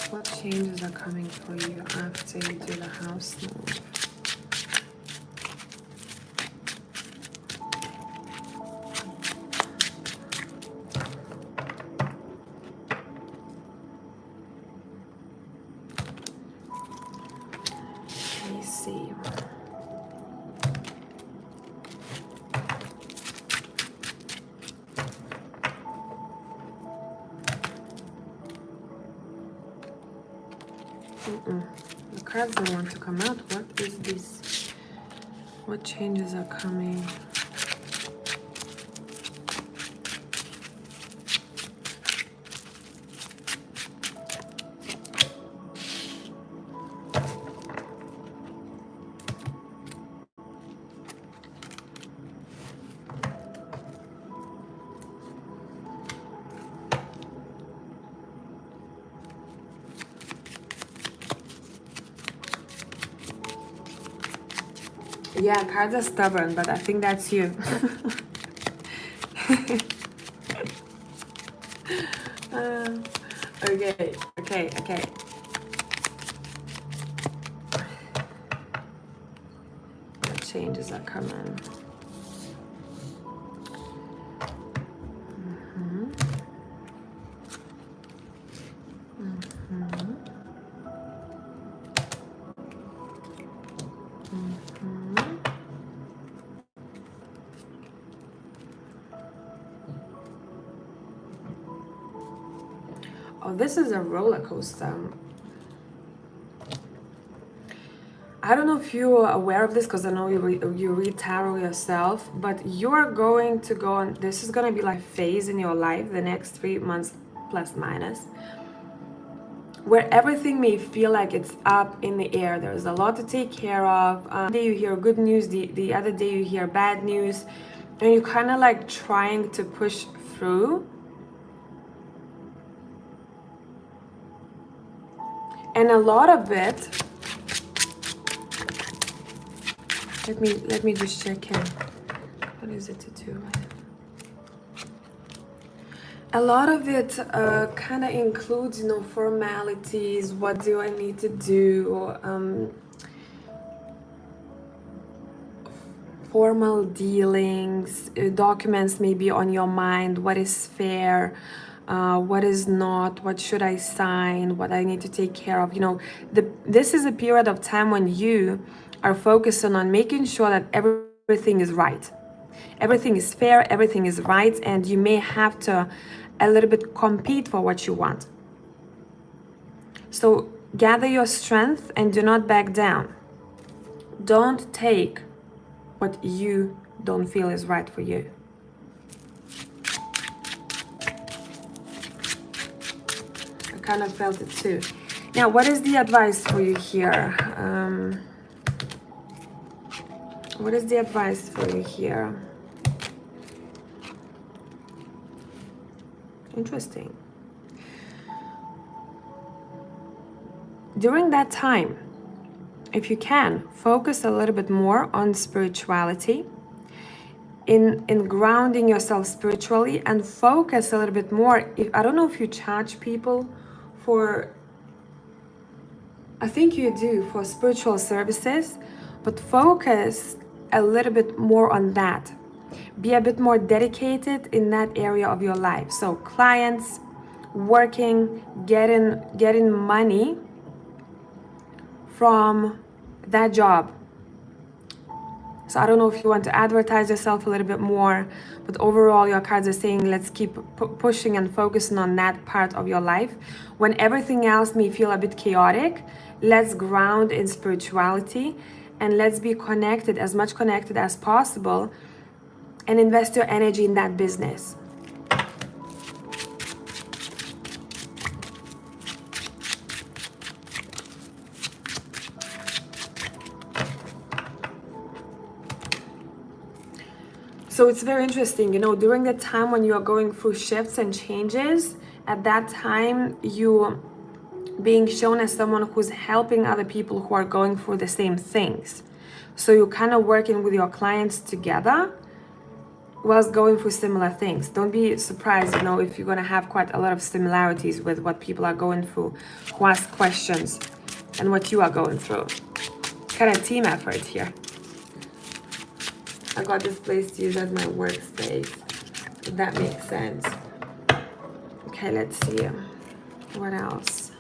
What changes are coming for you after you do the house move? Let me see. The cards don't want to come out. What is this? What changes are coming? Yeah, cards are stubborn, but I think that's you. Okay. The changes are coming. Oh, this is a roller coaster. I don't know if you're aware of this because I know you read tarot yourself, but you're going to go on, this is going to be like a phase in your life, the next 3 months plus minus, where everything may feel like it's up in the air. There's a lot to take care of. One day you hear good news, the other day you hear bad news, and you're kind of like trying to push through. And a lot of it, let me just check in. What is it to do? A lot of it kind of includes, you know, formalities. What do I need to do? Formal dealings, documents maybe on your mind. What is fair? What is not? What should I sign? What I need to take care of? You know, this is a period of time when you are focusing on making sure that everything is right. Everything is fair, everything is right, and you may have to a little bit compete for what you want. So gather your strength and do not back down. Don't take what you don't feel is right for you. I kind of felt it too. Now, what is the advice for you here? What is the advice for you here? Interesting. During that time, if you can, focus a little bit more on spirituality, in grounding yourself spiritually, and focus a little bit more. I don't know if you charge people for, I think you do, for spiritual services, but focus a little bit more on that. Be a bit more dedicated in that area of your life. So clients, working, getting money from that job. So I don't know if you want to advertise yourself a little bit more, but overall your cards are saying let's keep pushing and focusing on that part of your life. When everything else may feel a bit chaotic, let's ground in spirituality and let's be connected, as much connected as possible, and invest your energy in that business. So it's very interesting, you know, during the time when you are going through shifts and changes, at that time you being shown as someone who's helping other people who are going through the same things. So you're kind of working with your clients together whilst going through similar things. Don't be surprised, you know, if you're going to have quite a lot of similarities with what people are going through, who ask questions, and what you are going through. Kind of team effort here. I got this place to use as my workspace, if that makes sense. Okay, let's see. What else?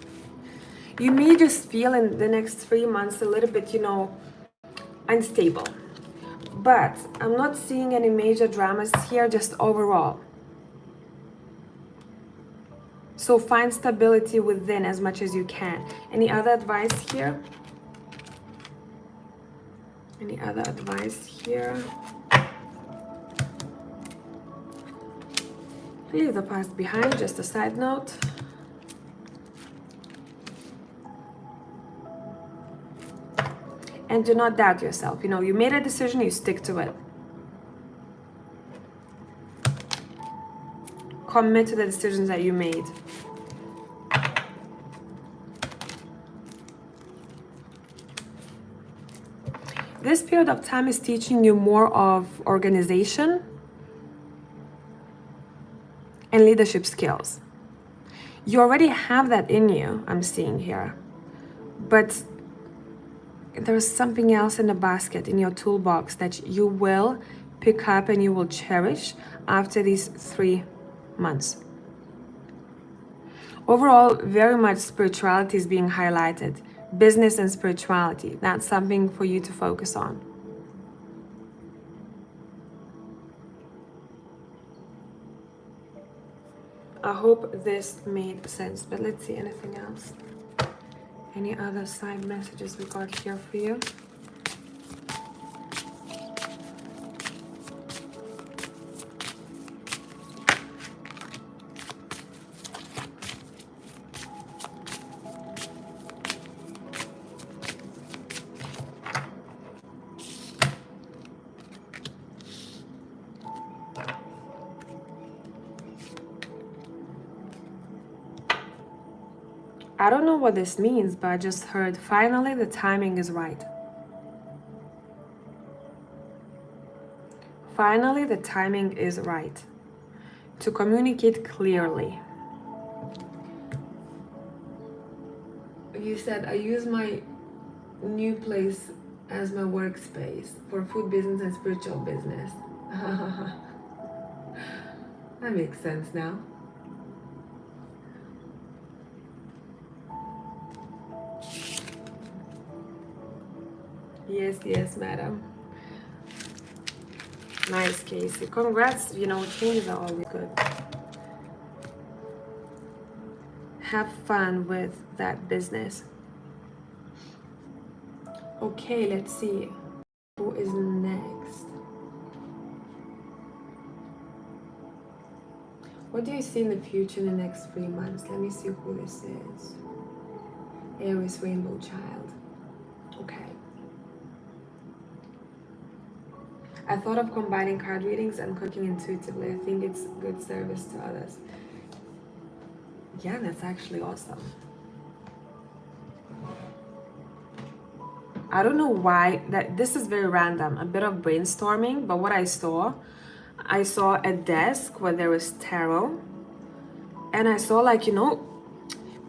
You may just feel in the next 3 months a little bit, you know, unstable. But I'm not seeing any major dramas here, just overall. So find stability within as much as you can. Any other advice here? Any other advice here? Leave the past behind, just a side note. And do not doubt yourself. You know, you made a decision, you stick to it. Commit to the decisions that you made. This period of time is teaching you more of organization and leadership skills. You already have that in you, I'm seeing here. But there's something else in the basket, in your toolbox, that you will pick up and you will cherish after these 3 months. Overall, very much spirituality is being highlighted. Business and spirituality, that's something for you to focus on. I hope this made sense, but let's see, anything else? Any other side messages we got here for you? I don't know what this means, but I just heard, finally, the timing is right. Finally, the timing is right to communicate clearly. You said, I use my new place as my workspace for food business and spiritual business. That makes sense now. Yes, yes, madam. Nice, Casey. Congrats. You know, changes are always good. Have fun with that business. Okay, let's see. Who is next? What do you see in the future in the next 3 months? Let me see who this is. Aries Rainbow Child. Okay. I thought of combining card readings and cooking intuitively. I think it's good service to others. Yeah, that's actually awesome. I don't know why this is very random, a bit of brainstorming, but what I saw a desk where there was tarot, and I saw, like, you know,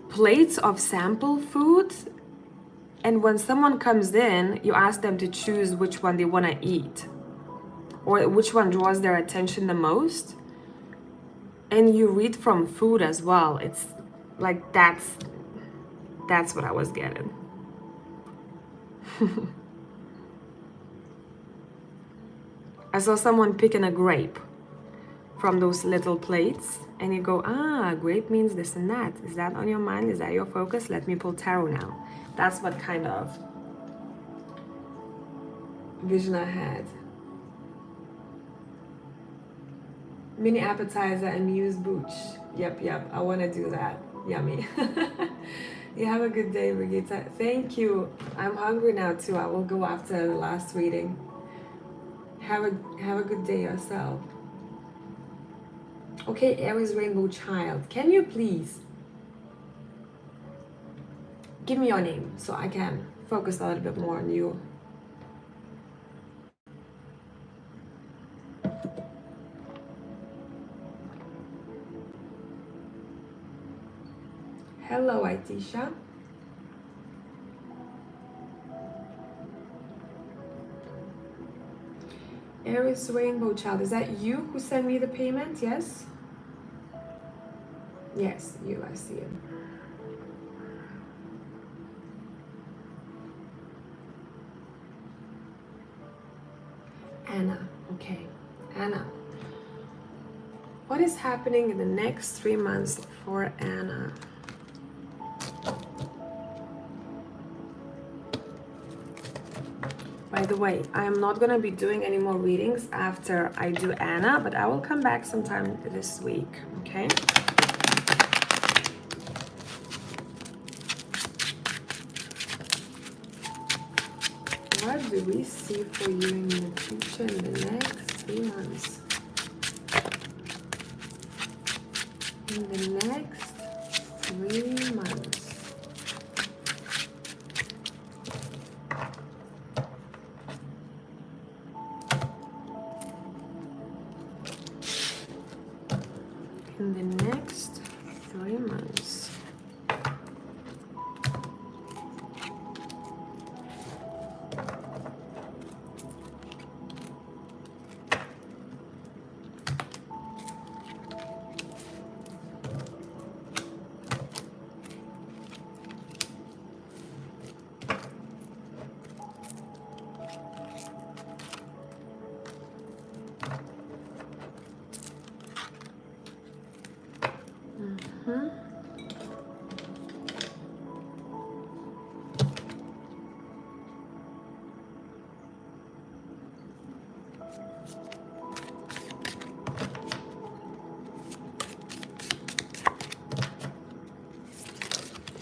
plates of sample food, and when someone comes in, you ask them to choose which one they want to eat or which one draws their attention the most, and you read from food as well. It's like that's what I was getting. I saw someone picking a grape from those little plates, and you go, grape means this and that. Is that on your mind? Is that your focus? Let me pull tarot now. That's what kind of vision I had. Mini appetizer and muse booch. Yep, I want to do that. Yummy. You have a good day, Brigitte. Thank you. I'm hungry now too. I will go after the last reading. Have a good day yourself. Okay, Aries Rainbow Child, can you please give me your name so I can focus a little bit more on you? Hello, Aitisha. Aries Rainbow Child, is that you who sent me the payment? Yes? Yes, you, I see it. Anna, okay. Anna, What is happening in the next 3 months for Anna? By the way, I am not going to be doing any more readings after I do Anna, but I will come back sometime this week, okay? What do we see for you in the future in the next 3 months? In the next 3 months. In the next 3 months.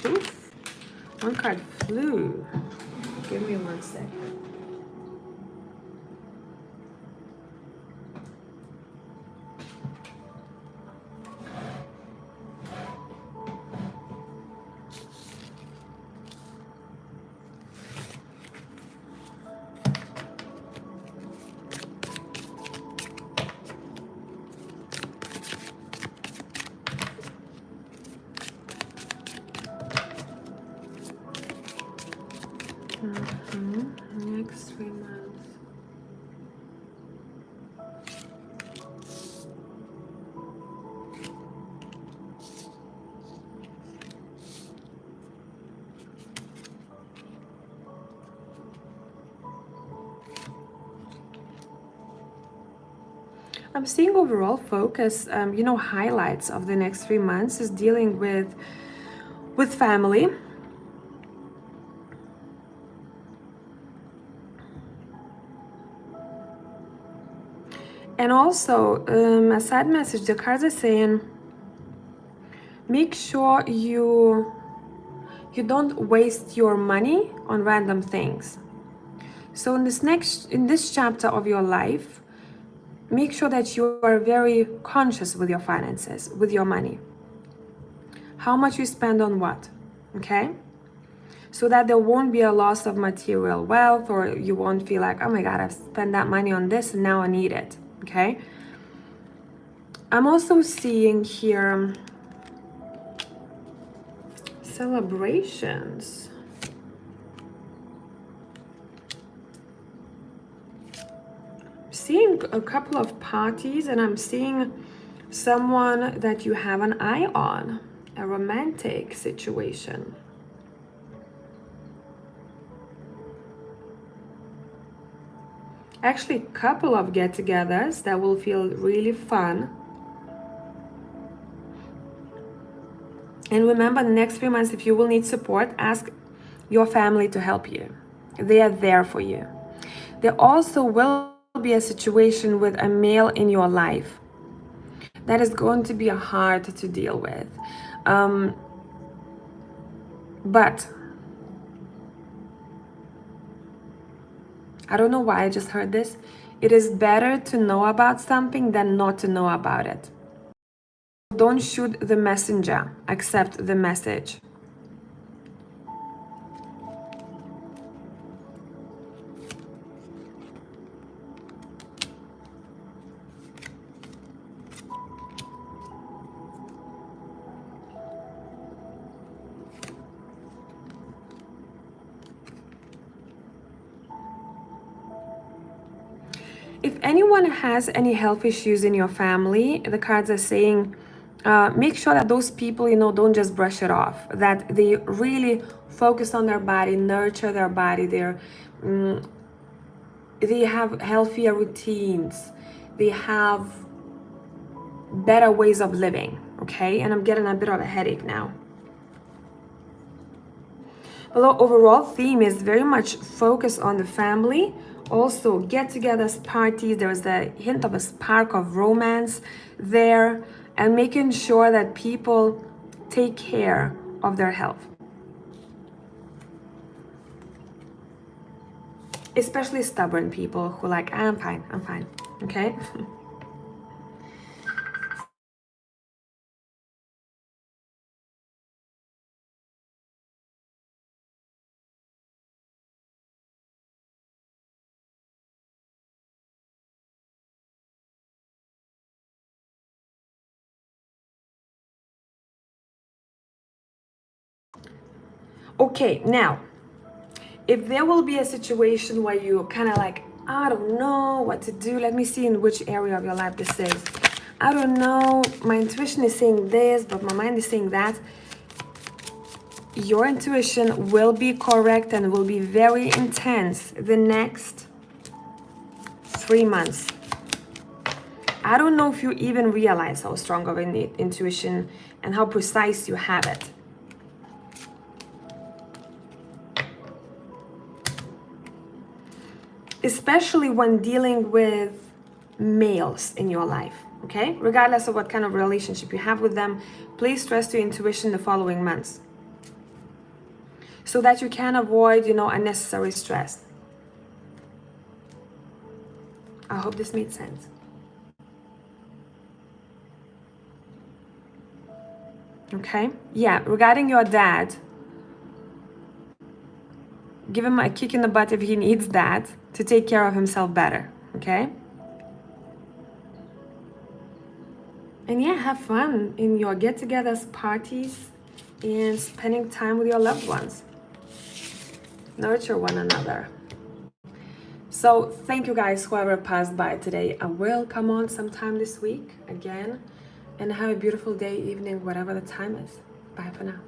Oof, one card flew. Give me 1 second. Next 3 months. I'm seeing overall focus, highlights of the next 3 months is dealing with family. And also, a side message, the cards are saying, make sure you don't waste your money on random things. So in this chapter of your life, make sure that you are very conscious with your finances, with your money. How much you spend on what, okay? So that there won't be a loss of material wealth, or you won't feel like, oh my God, I've spent that money on this and now I need it, okay? I'm also seeing here celebrations. Seeing a couple of parties, and I'm seeing someone that you have an eye on, a romantic situation. Actually, a couple of get-togethers that will feel really fun. And remember, the next few months, if you will need support, ask your family to help you. They are there for you. There also will be a situation with a male in your life that is going to be hard to deal with. But I don't know why I just heard this. It is better to know about something than not to know about it. Don't shoot the messenger, accept the message. If anyone has any health issues in your family, the cards are saying, make sure that those people, don't just brush it off, that they really focus on their body, nurture their body, they have healthier routines, they better ways of living, okay? And I'm getting a bit of a headache now. Well, overall theme is very much focused on the family. Also, get-togethers, parties. There's a hint of a spark of romance there, and making sure that people take care of their health. Especially stubborn people who like, I'm fine, okay? Okay, now, if there will be a situation where you kind of like, I don't know what to do, let me see in which area of your life this is. I don't know, my intuition is saying this, but my mind is saying that. Your intuition will be correct and will be very intense the next 3 months. I don't know if you even realize how strong of an intuition and how precise you have it. Especially when dealing with males in your life, okay? Regardless of what kind of relationship you have with them, please trust your intuition the following months so that you can avoid, unnecessary stress. I hope this made sense. Okay? Yeah, regarding your dad, give him a kick in the butt if he needs that to take care of himself better, okay? And yeah, have fun in your get-togethers, parties, and spending time with your loved ones. Nurture one another. So thank you guys, whoever passed by today. I will come on sometime this week again. And have a beautiful day, evening, whatever the time is. Bye for now.